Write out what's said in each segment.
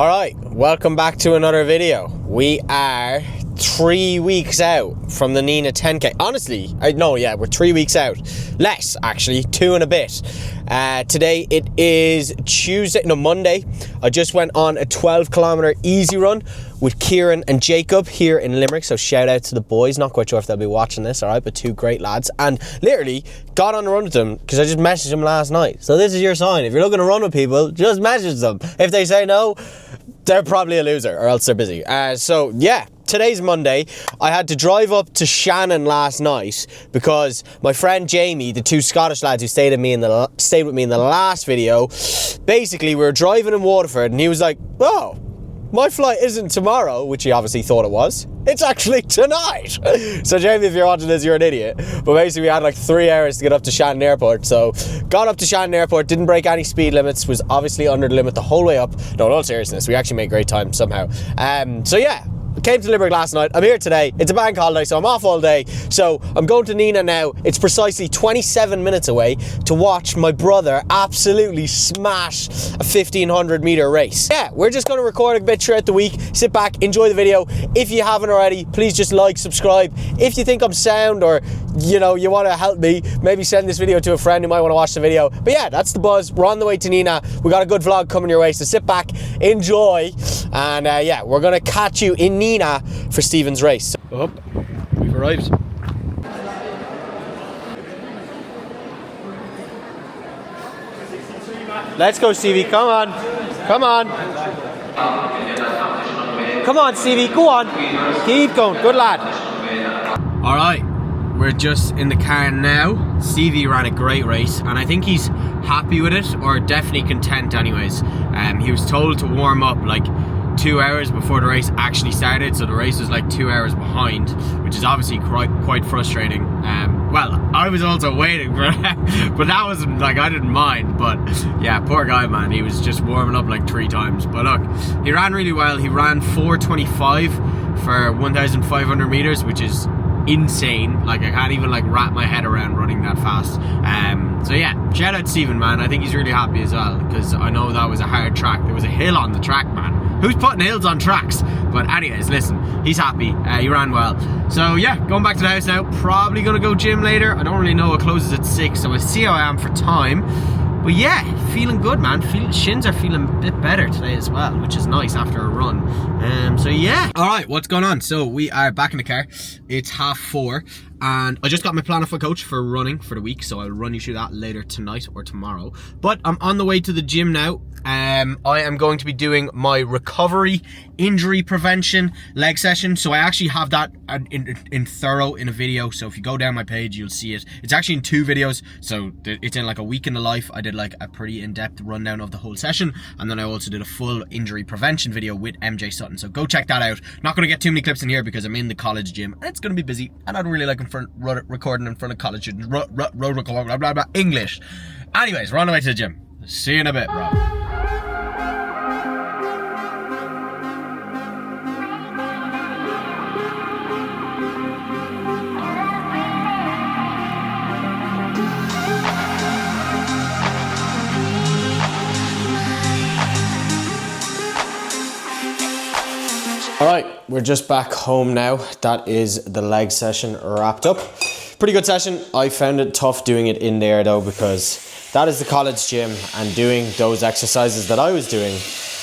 Alright, welcome back to another video. We are 3 weeks out from the Nenagh 10k. Honestly, we're 3 weeks out. Less, actually, 2 and a bit. Today it is Monday. I just went on a 12-kilometer easy run with Kieran and Jacob here in Limerick, so shout out to the boys. Not quite sure if they'll be watching this, alright, but 2 great lads. And literally got on a run with them because I just messaged them last night. So this is your sign. If you're looking to run with people, just message them. If they say no, they're probably a loser or else they're busy. So yeah, today's Monday. I had to drive up to Shannon last night because my friend Jamie, the 2 Scottish lads who stayed with me in the last video, basically we were driving in Waterford and he was like, oh, my flight isn't tomorrow, which he obviously thought it was. It's actually tonight. So Jamie, if you're watching this, you're an idiot. But basically we had like 3 hours to get up to Shannon Airport. So got up to Shannon Airport, didn't break any speed limits, was obviously under the limit the whole way up. No, in all seriousness, we actually made great time somehow. So yeah, came to Limerick last night. I'm here today. It's a bank holiday, so I'm off all day. So I'm going to Nenagh now. It's precisely 27 minutes away to watch my brother absolutely smash a 1500 meter race. Yeah, we're just going to record a bit throughout the week. Sit back, enjoy the video. If you haven't already, please just like, subscribe. If you think I'm sound or you want to help me, maybe send this video to a friend who might want to watch the video. But yeah, that's the buzz. We're on the way to Nenagh. We got a good vlog coming your way, so sit back, enjoy, and yeah, we're going to catch you in Nenagh for Stephen's race. Oh, we've arrived. Let's go, Stevie. Come on. Come on. Come on, Stevie. Go on. Keep going. Good lad. All right. We're just in the car now. Stevie ran a great race and I think he's happy with it, or definitely content anyways. He was told to warm up like 2 hours before the race actually started, so the race was like 2 hours behind, which is obviously quite frustrating. Well, I was also waiting for that, but that wasn't like, I didn't mind. But yeah, poor guy, man, he was just warming up like 3 times. But look, he ran really well. He ran 4:25 for 1,500 meters, which is insane. Like, I can't even like wrap my head around running that fast. So yeah, shout out to Stephen, man. I think he's really happy as well, because I know that was a hard track. There was a hill on the track, man. Who's putting hills on tracks? But anyways, listen, he's happy. He ran well. So yeah, going back to the house now. Probably gonna go gym later. I don't really know. It closes at 6, so I see how I am for time. But yeah, feeling good, man. Shins are feeling a bit better today as well, which is nice after a run. So yeah. All right, what's going on? So we are back in the car. It's 4:30. And I just got my Planify coach for running for the week, so I'll run you through that later tonight or tomorrow. But I'm on the way to the gym now. I am going to be doing my recovery, injury prevention leg session. So I actually have that in thorough in a video. So if you go down my page, you'll see it. It's actually in 2 videos. So it's in like a week in the life. I did like a pretty in-depth rundown of the whole session. And then I also did a full injury prevention video with MJ Sutton. So go check that out. Not going to get too many clips in here because I'm in the college gym and it's going to be busy. And I don't really like recording in front of college students. English. Anyways, we're on the way to the gym. See you in a bit, bro. Alright, we're just back home now. That is the leg session wrapped up. Pretty good session. I found it tough doing it in there though, because that is the college gym, and doing those exercises that I was doing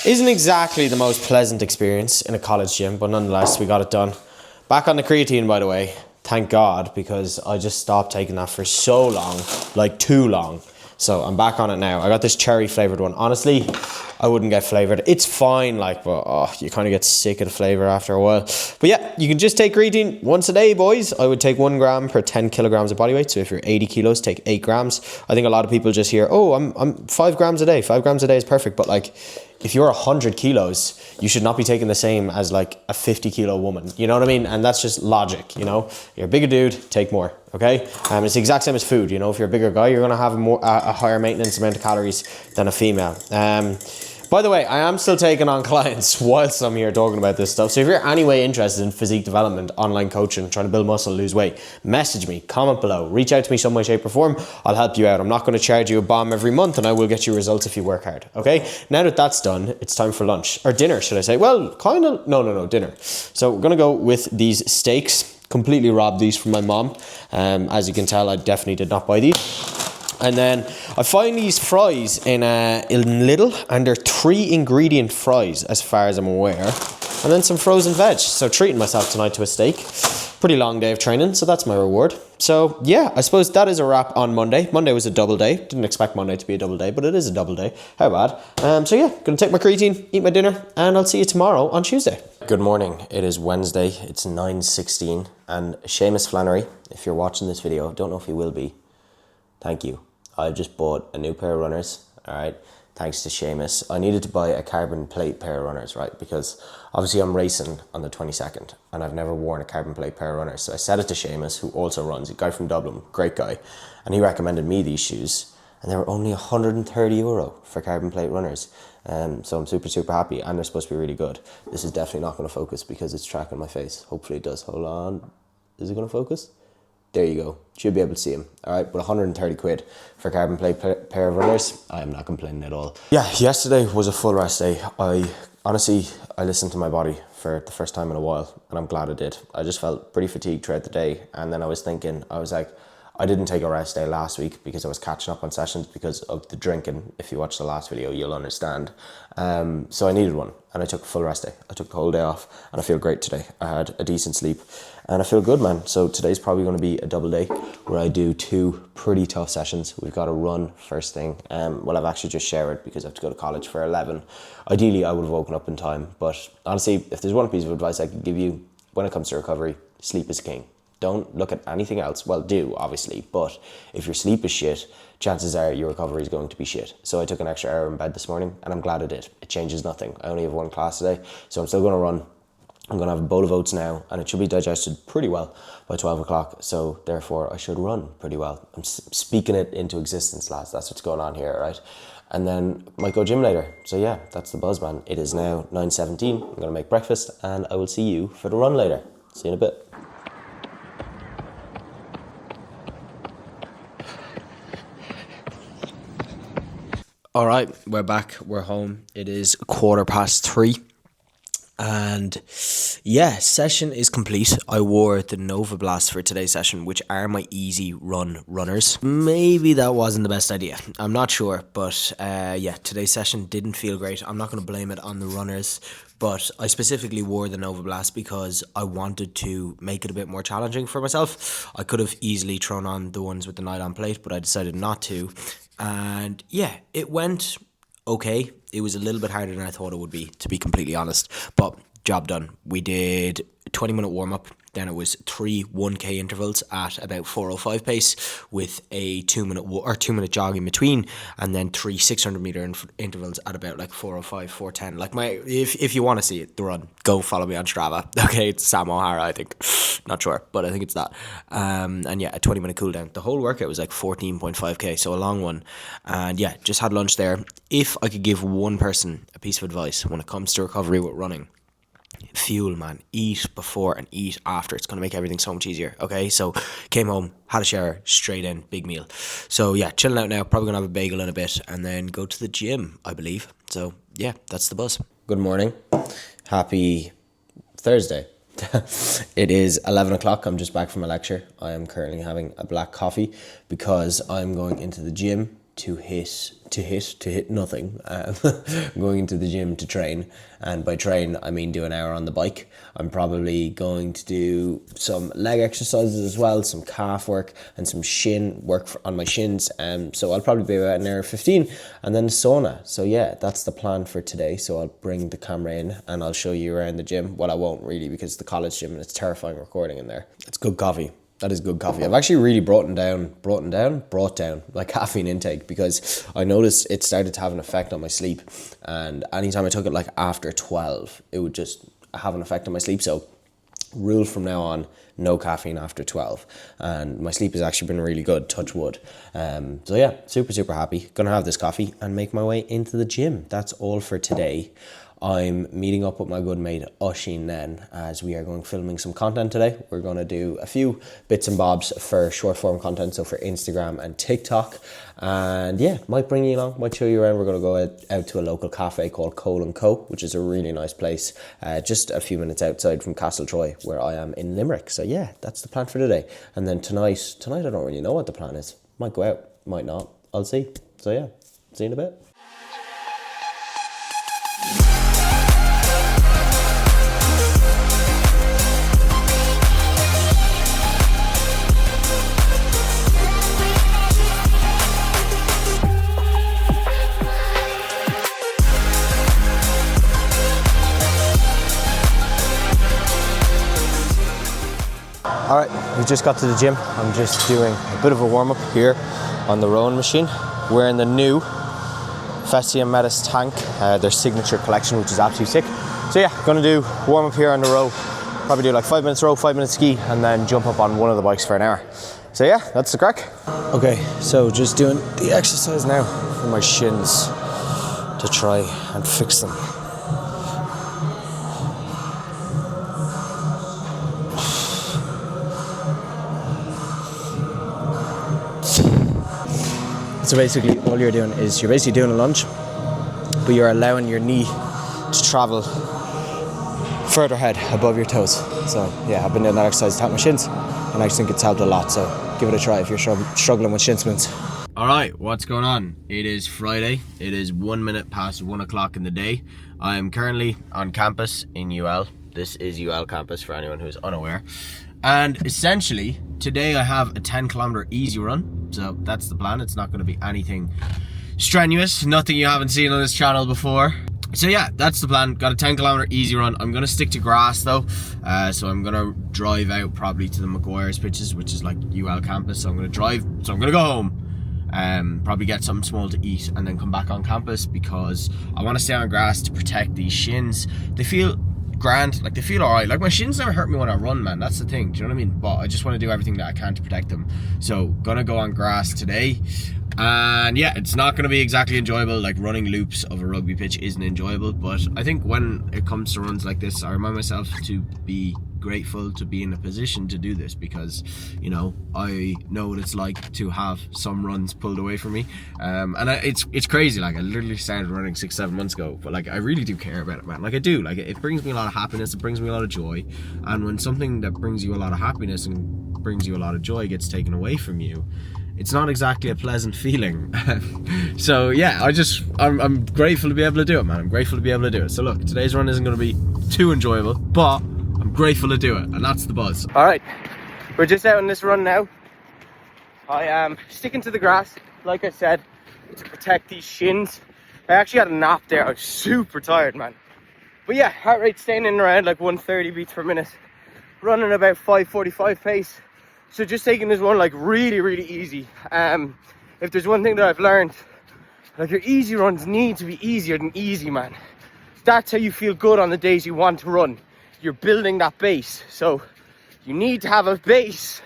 isn't exactly the most pleasant experience in a college gym, but nonetheless, we got it done. Back on the creatine, by the way. Thank God, because I just stopped taking that for so long, like too long. So I'm back on it now. I got this cherry flavored one. Honestly, I wouldn't get flavored. It's fine, like, but you kind of get sick of the flavor after a while. But yeah, you can just take creatine once a day, boys. I would take 1 gram per 10 kilograms of body weight. So if you're 80 kilos, take 8 grams. I think a lot of people just hear, oh, I'm 5 grams a day. 5 grams a day is perfect. But like, if you're 100 kilos, you should not be taking the same as like a 50 kilo woman. You know what I mean? And that's just logic, you know? You're a bigger dude, take more, okay? It's the exact same as food, you know? If you're a bigger guy, you're gonna have a higher maintenance amount of calories than a female. By the way, I am still taking on clients whilst I'm here talking about this stuff. So if you're anyway interested in physique development, online coaching, trying to build muscle, lose weight, message me, comment below, reach out to me some way, shape or form. I'll help you out. I'm not going to charge you a bomb every month, and I will get you results if you work hard. Okay? Now that that's done, it's time for lunch. Or dinner, should I say. Well, kind of, no, dinner. So we're going to go with these steaks. Completely robbed these from my mom. As you can tell, I definitely did not buy these. And then I find these fries in Lidl, and they're 3 ingredient fries as far as I'm aware. And then some frozen veg. So treating myself tonight to a steak. Pretty long day of training, so that's my reward. So yeah, I suppose that is a wrap on Monday. Monday was a double day. Didn't expect Monday to be a double day, but it is a double day. How bad? So yeah, gonna take my creatine, eat my dinner, and I'll see you tomorrow on Tuesday. Good morning. It is Wednesday. It's 9:16, and Seamus Flannery, if you're watching this video, don't know if you will be. Thank you. I just bought a new pair of runners, all right, thanks to Seamus. I needed to buy a carbon plate pair of runners, right, because obviously I'm racing on the 22nd, and I've never worn a carbon plate pair of runners. So I said it to Seamus, who also runs, a guy from Dublin, great guy, and he recommended me these shoes, and they were only €130 for carbon plate runners. So I'm super happy, and they're supposed to be really good. This is definitely not going to focus because it's tracking my face. Hopefully it does. Hold on. Is it going to focus? There you go. Should be able to see him. All right, but 130 quid for carbon plate pair of runners. I am not complaining at all. Yeah, yesterday was a full rest day. I listened to my body for the first time in a while, and I'm glad I did. I just felt pretty fatigued throughout the day, and then I was like, I didn't take a rest day last week because I was catching up on sessions because of the drinking. If you watch the last video, you'll understand. So I needed one, and I took a full rest day. I took the whole day off, and I feel great today. I had a decent sleep, and I feel good, man. So today's probably going to be a double day where I do 2 pretty tough sessions. We've got a run first thing. Well, I've actually just shared because I have to go to college for 11. Ideally, I would have woken up in time, but honestly, if there's one piece of advice I could give you when it comes to recovery, sleep is king. Don't look at anything else. Well, do, obviously, but if your sleep is shit, chances are your recovery is going to be shit. So I took an extra hour in bed this morning, and I'm glad I did. It changes nothing. I only have 1 class today, so I'm still going to run. I'm going to have a bowl of oats now, and it should be digested pretty well by 12 o'clock, so therefore I should run pretty well. I'm speaking it into existence, lads. That's what's going on here, right? And then might go gym later. So yeah, that's the buzz, man. It is now 9:17. I'm going to make breakfast, and I will see you for the run later. See you in a bit. All right, we're back. We're home. It is 3:15. And yeah, session is complete. I wore the Nova Blast for today's session, which are my easy runners. Maybe that wasn't the best idea. I'm not sure, but yeah, today's session didn't feel great. I'm not going to blame it on the runners, but I specifically wore the Nova Blast because I wanted to make it a bit more challenging for myself. I could have easily thrown on the ones with the nylon plate, but I decided not to. And yeah, it went okay. It was a little bit harder than I thought it would be, to be completely honest, but job done. We did a 20-minute warm-up, then it was 3 1K intervals at about 4:05 pace with a 2-minute jog in between, and then 3 600-meter intervals at about like 4:05, 4:10. Like if you want to see it, the run, go follow me on Strava. Okay, it's Sam O'Hara, I think. Not sure, but I think it's that. And yeah, a 20-minute cool down. The whole workout was like 14.5K, so a long one. And yeah, just had lunch there. If I could give one person a piece of advice when it comes to recovery with running, fuel, man. Eat before and eat after. It's going to make everything so much easier. Okay, so came home, had a shower, straight in, big meal. So yeah, chilling out now, probably going to have a bagel in a bit and then go to the gym, I believe. So yeah, that's the buzz. Good morning. Happy Thursday. It is 11 o'clock. I'm just back from a lecture. I am currently having a black coffee because I'm going into the gym to hit nothing. I'm going into the gym to train, and by train I mean do an hour on the bike. I'm probably going to do some leg exercises as well, some calf work and some shin work on my shins. So I'll probably be about an hour 15, and then the sauna. So yeah, that's the plan for today. So I'll bring the camera in and I'll show you around the gym. Well, I won't really, because it's the college gym and it's terrifying recording in there. It's good coffee. That is good coffee. I've actually really brought down my caffeine intake because I noticed it started to have an effect on my sleep, and anytime I took it like after 12, it would just have an effect on my sleep. So rule from now on, no caffeine after 12, and my sleep has actually been really good, touch wood. So yeah, super happy. Gonna have this coffee and make my way into the gym. That's all for today. I'm meeting up with my good mate Oisin then, as we are going filming some content today. We're going to do a few bits and bobs for short form content, so for Instagram and TikTok. And yeah, might bring you along, might show you around. We're going to go out to a local cafe called Cole & Co, which is a really nice place, just a few minutes outside from Castletroy, where I am in Limerick. So yeah, that's the plan for today. And then tonight I don't really know what the plan is. Might go out, might not. I'll see. So yeah, see you in a bit. Alright, we just got to the gym. I'm just doing a bit of a warm-up here on the rowing machine. Wearing the new Festia Metis tank, their signature collection, which is absolutely sick. So yeah, gonna do warm-up here on the row. Probably do like 5 minutes row, 5 minutes ski, and then jump up on one of the bikes for an hour. So yeah, that's the crack. Okay, so just doing the exercise now for my shins to try and fix them. So basically all you're doing is you're basically doing a lunge, but you're allowing your knee to travel further ahead above your toes. So yeah, I've been doing that exercise to help my shins, and I just think it's helped a lot. So give it a try if you're struggling with shin splints. Alright, what's going on? It is Friday. It is 1 minute past 1 o'clock in the day. I am currently on campus in UL. This is UL campus for anyone who's unaware. And essentially, today I have a 10-kilometer easy run. So that's the plan. It's not going to be anything strenuous, nothing you haven't seen on this channel before. So yeah, that's the plan. Got a 10-kilometer easy run. I'm going to stick to grass though. So I'm going to drive out probably to the Maguire's pitches, which is like UL campus. So I'm going to drive, so I'm going to go home. Probably get something small to eat and then come back on campus, because I want to stay on grass to protect these shins. They feel grand, like they feel alright. Like my shins never hurt me when I run, man. That's the thing, do you know what I mean? But I just want to do everything that I can to protect them. So gonna go on grass today. And yeah, it's not going to be exactly enjoyable. Like running loops of a rugby pitch isn't enjoyable, but I think when it comes to runs like this, I remind myself to be grateful to be in a position to do this, because you know, I know what it's like to have some runs pulled away from me, and it's crazy. Like I literally started running 6-7 months ago, but like I really do care about it, man. Like I do. Like it brings me a lot of happiness, it brings me a lot of joy, and when something that brings you a lot of happiness and brings you a lot of joy gets taken away from you, it's not exactly a pleasant feeling. So yeah, I'm grateful to be able to do it, man. I'm grateful to be able to do it. So look, today's run isn't going to be too enjoyable, but I'm grateful to do it, and that's the buzz. All right, we're just out on this run now. I am sticking to the grass, like I said, to protect these shins. I actually had a nap there. I was super tired, man. But yeah, heart rate staying in and around like 130 beats per minute. Running about 5:45 pace. So just taking this one like really easy. If there's one thing that I've learned, like your easy runs need to be easier than easy, man. That's how you feel good on the days you want to run. You're building that base. So you need to have a base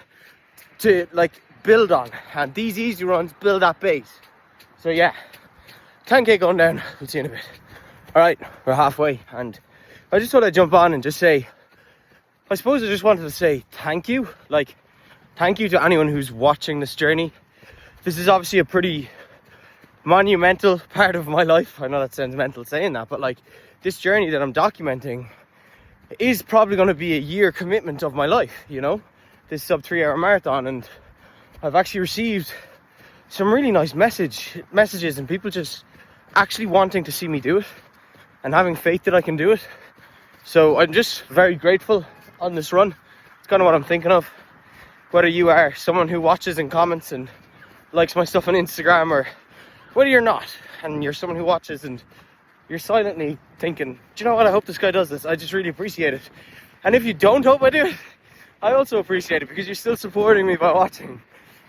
to like build on, and these easy runs build that base. So yeah, 10k going down. We'll see you in a bit. All right, we're halfway, and I just thought I'd jump on and just say, I suppose I just wanted to say thank you. Like, thank you to anyone who's watching this journey. This is obviously a pretty monumental part of my life. I know that sounds mental saying that, but like this journey that I'm documenting is probably going to be a year commitment of my life, you know, this sub 3 hour marathon. And I've actually received some really nice messages and people just actually wanting to see me do it and having faith that I can do it. So I'm just very grateful on this run. It's kind of what I'm thinking of. Whether you are someone who watches and comments and likes my stuff on Instagram, or whether you're not and you're someone who watches and you're silently thinking, do you know what, I hope this guy does this. I just really appreciate it. And if you don't hope I do it, I also appreciate it, because you're still supporting me by watching.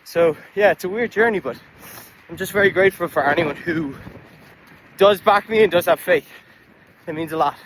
So yeah, it's a weird journey, but I'm just very grateful for anyone who does back me and does have faith. It means a lot.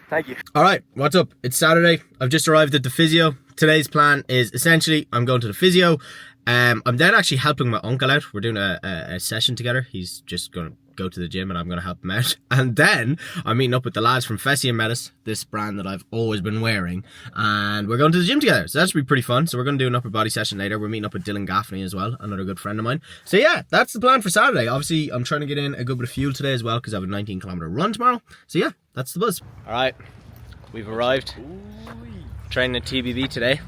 Thank you. All right, what's up? It's Saturday. I've just arrived at the physio. Today's plan is essentially I'm going to the physio. I'm then actually helping my uncle out. We're doing a session together. He's just going to go to the gym and I'm going to help him out. And then I'm meeting up with the lads from Fessy and Metis, this brand that I've always been wearing. And we're going to the gym together. So that should be pretty fun. So we're going to do an upper body session later. We're meeting up with Dylan Gaffney as well, another good friend of mine. So yeah, that's the plan for Saturday. Obviously, I'm trying to get in a good bit of fuel today as well because I have a 19-kilometer run tomorrow. So yeah, that's the buzz. All right, we've arrived. Training at TBB today.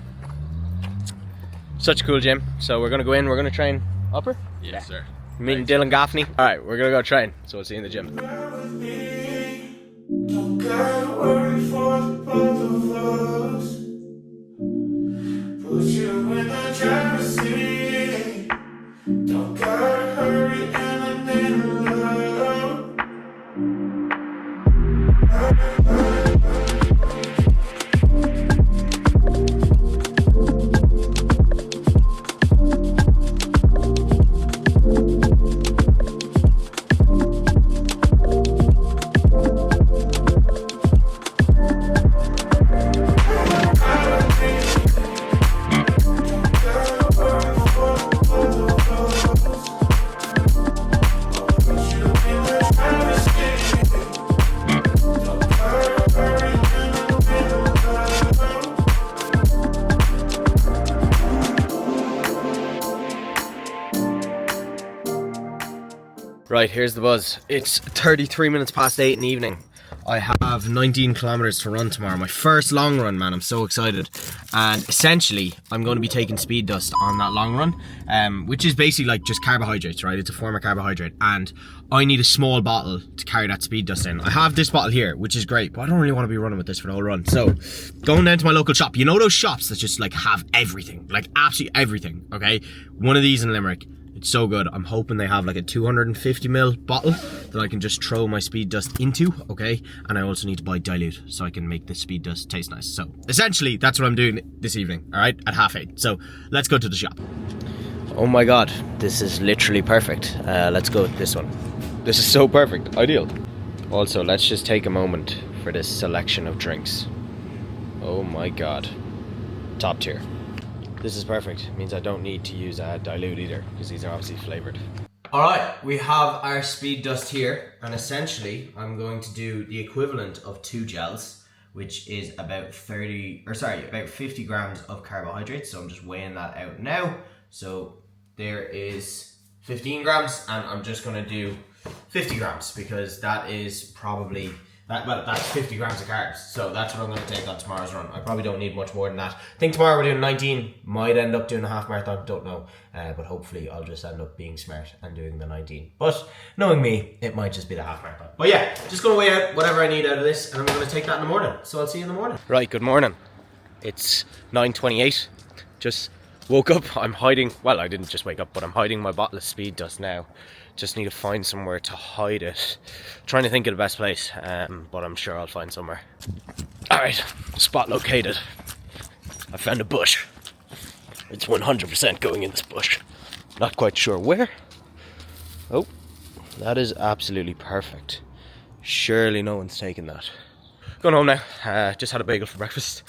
Such a cool gym. So we're gonna go in, we're gonna train upper? Yes, sir. Meeting Dylan Gaffney. Alright, we're gonna go train. So we'll see you in the gym. Don't gotta worry for the both of us. Put you in the driver's seat. Don't gotta hurry and I need love. Right, here's the buzz. It's 33 minutes past 8 in the evening. I have 19 kilometers to run tomorrow. My first long run, man. I'm so excited. And essentially, I'm going to be taking speed dust on that long run, which is basically like just carbohydrates, right? It's a form of carbohydrate. And I need a small bottle to carry that speed dust in. I have this bottle here, which is great, but I don't really want to be running with this for the whole run. So, going down to my local shop. You know those shops that just like have everything? Like absolutely everything, okay? One of these in Limerick. It's so good. I'm hoping they have like a 250ml bottle that I can just throw my speed dust into, okay? And I also need to buy dilute so I can make the speed dust taste nice. So essentially, that's what I'm doing this evening, all right? At 8:30. So let's go to the shop. Oh my God, this is literally perfect. Let's go with this one. This is so perfect, ideal. Also, let's just take a moment for this selection of drinks. Oh my God, top tier. This is perfect. It means I don't need to use dilute either because these are obviously flavored. Alright, we have our speed dust here, and essentially I'm going to do the equivalent of 2 gels, which is about 50 grams of carbohydrates. So I'm just weighing that out now. So there is 15 grams, and I'm just going to do 50 grams because that is probably that's 50 grams of carbs, so that's what I'm going to take on tomorrow's run. I probably don't need much more than that. I think tomorrow we're doing 19, might end up doing a half marathon, don't know, but hopefully I'll just end up being smart and doing the 19. But knowing me, it might just be the half marathon. But yeah, just going to weigh out whatever I need out of this, and I'm going to take that in the morning. So I'll see you in the morning. Right, good morning. It's 9:28. Just woke up. I'm hiding, well, I didn't just wake up, but I'm hiding my bottle of speed dust now. Just need to find somewhere to hide it. Trying to think of the best place, but I'm sure I'll find somewhere. Alright, spot located. I found a bush. It's 100% going in this bush. Not quite sure where. Oh, that is absolutely perfect. Surely no one's taken that. Going home now. Just had a bagel for breakfast.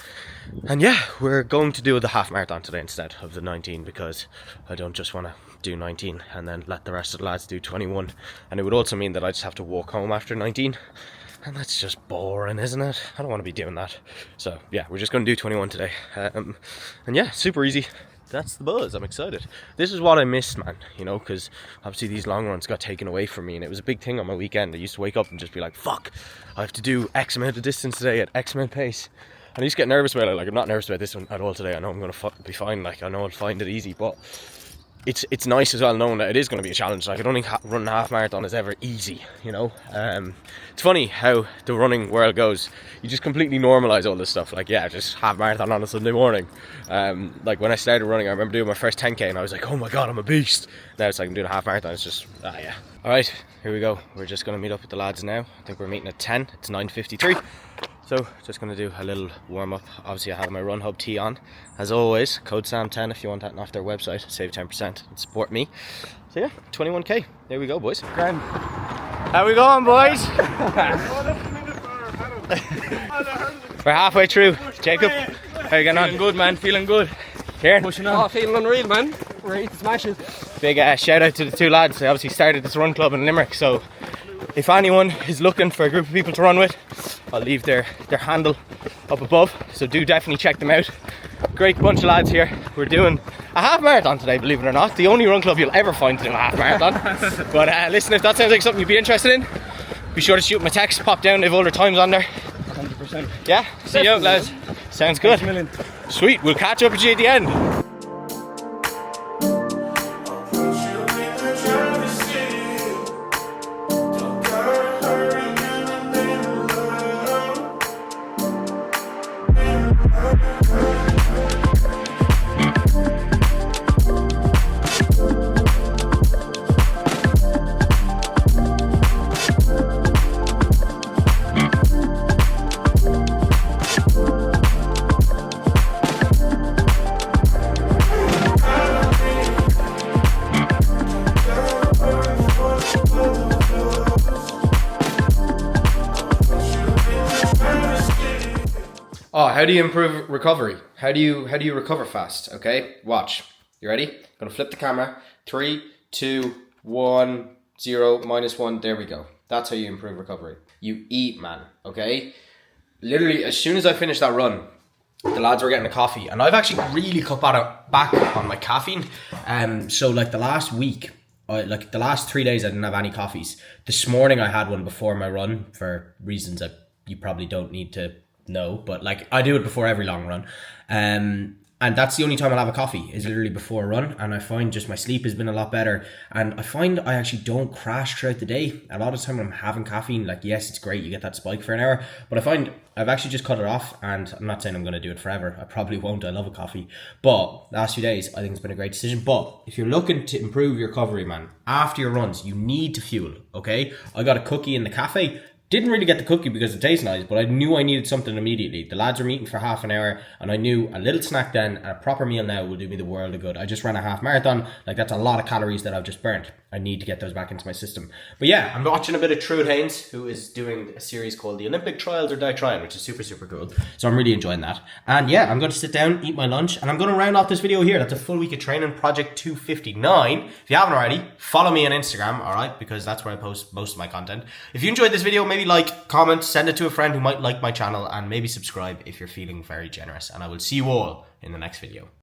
And yeah, we're going to do the half marathon today instead of the 19 because I don't just want to do 19 and then let the rest of the lads do 21. And it would also mean that I just have to walk home after 19. And that's just boring, isn't it? I don't want to be doing that. So yeah, we're just going to do 21 today. And yeah, super easy. That's the buzz. I'm excited. This is what I missed, man, you know, because obviously these long runs got taken away from me and it was a big thing on my weekend. I used to wake up and just be like, fuck, I have to do X amount of distance today at X amount pace. And I used to get nervous about it. Like, I'm not nervous about this one at all today. I know I'm going to be fine. Like, I know I'll find it easy, but it's nice as well knowing that it is going to be a challenge. Like, I don't think running a half marathon is ever easy, you know. It's funny how the running world goes. You just completely normalize all this stuff. Like, yeah, just half marathon on a Sunday morning. Like, when I started running, I remember doing my first 10k and I was like, oh my God, I'm a beast. Now it's like I'm doing a half marathon. It's just, yeah. All right, here we go. We're just going to meet up with the lads now. I think we're meeting at 10. It's 9:53. So, just going to do a little warm-up. Obviously, I have my Run Hub tee on. As always, code SAM10 if you want that off their website. Save 10% and support me. So yeah, 21k. There we go, boys. How we going, boys? We're halfway through. Jacob, how are you getting on? Feeling good, man. Feeling good. Kieran? Pushing on. Oh, feeling unreal, man. Ready to smash it. Big shout out to the two lads. They obviously started this run club in Limerick, so if anyone is looking for a group of people to run with, I'll leave their handle up above, so do definitely check them out. Great bunch of lads here. We're doing a half marathon today, believe it or not. The only run club you'll ever find to do a half marathon. But listen, if that sounds like something you'd be interested in, be sure to shoot my text, pop down, they've all their times on there. 100%. Yeah, see you out, lads. Sounds good. Sweet, we'll catch up with you at the end. Oh, how do you improve recovery? How do you recover fast? Okay, watch. You ready? I'm gonna flip the camera. 3, 2, 1, 0, -1. There we go. That's how you improve recovery. You eat, man. Okay. Literally, as soon as I finished that run, the lads were getting a coffee, and I've actually really cut back on my caffeine. So like the last week, like the last 3 days, I didn't have any coffees. This morning, I had one before my run for reasons that you probably don't need to know, but like I do it before every long run, and that's the only time I'll have a coffee is literally before a run. And I find just my sleep has been a lot better, and I find I actually don't crash throughout the day. A lot of the time when I'm having caffeine, like yes, it's great, you get that spike for an hour, but I find I've actually just cut it off. And I'm not saying I'm going to do it forever, I probably won't, I love a coffee, but last few days I think it's been a great decision. But if you're looking to improve your recovery, man, after your runs you need to fuel. Okay, I got a cookie in the cafe. Didn't really get the cookie because it tastes nice, but I knew I needed something immediately. The lads were meeting for half an hour, and I knew a little snack then and a proper meal now will do me the world of good. I just ran a half marathon. Like, that's a lot of calories that I've just burnt. I need to get those back into my system. But yeah, I'm watching a bit of Trude Haynes, who is doing a series called the Olympic Trials or Die Trying, which is super, super cool. So I'm really enjoying that. And yeah, I'm going to sit down, eat my lunch, and I'm going to round off this video here. That's a full week of training, Project 259. If you haven't already, follow me on Instagram, all right? Because that's where I post most of my content. If you enjoyed this video, maybe like, comment, send it to a friend who might like my channel, and maybe subscribe if you're feeling very generous. And I will see you all in the next video.